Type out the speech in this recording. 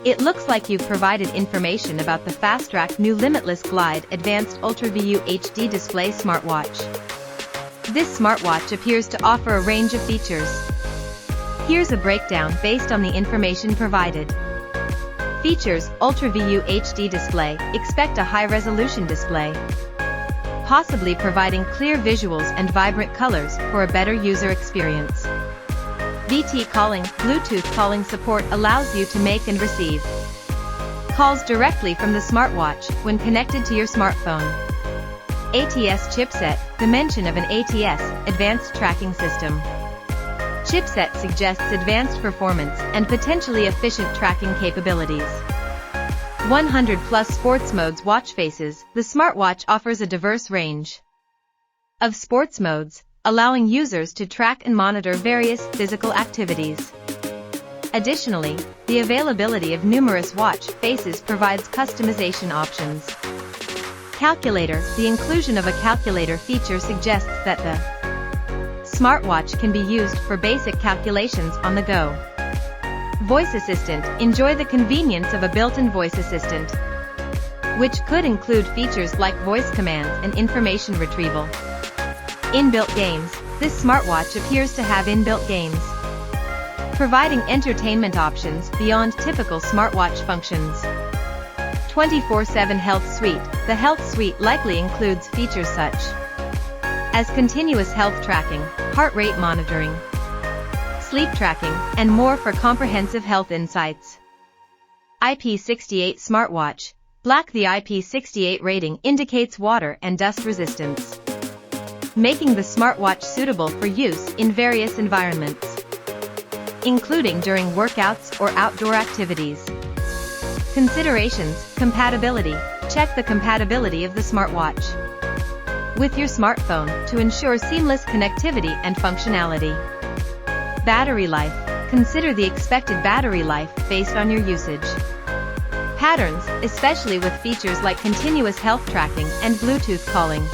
It looks like you've provided information about the Fastrack new Limitless Glide Advanced Ultra View HD Display smartwatch. This smartwatch appears to offer a range of features. Here's a breakdown based on the information provided. Features: Ultra View HD display. Expect a high-resolution display, possibly providing clear visuals and vibrant colors for a better user experience. VT calling. Bluetooth calling support allows you to make and receive calls directly from the smartwatch when connected to your smartphone. ATS chipset. The mention of an ATS, Advanced Tracking System, chipset suggests advanced performance and potentially efficient tracking capabilities. 100+ sports modes. Watch faces. The smartwatch offers a diverse range of sports modes, allowing users to track and monitor various physical activities. Additionally, the availability of numerous watch faces provides customization options. Calculator. The inclusion of a calculator feature suggests that the smartwatch can be used for basic calculations on the go. Voice assistant. Enjoy the convenience of a built-in voice assistant, which could include features like voice commands and information retrieval. Inbuilt games. This smartwatch appears to have inbuilt games, providing entertainment options beyond typical smartwatch functions. 24/7 Health Suite. The Health Suite likely includes features such as continuous health tracking, heart rate monitoring, sleep tracking, and more for comprehensive health insights. IP68 smartwatch. Black. The IP68 rating indicates water and dust resistance, making the smartwatch suitable for use in various environments, including during workouts or outdoor activities. Considerations. Compatibility. Check the compatibility of the smartwatch with your smartphone to ensure seamless connectivity and functionality. Battery life. Consider the expected battery life based on your usage patterns, especially with features like continuous health tracking and Bluetooth calling.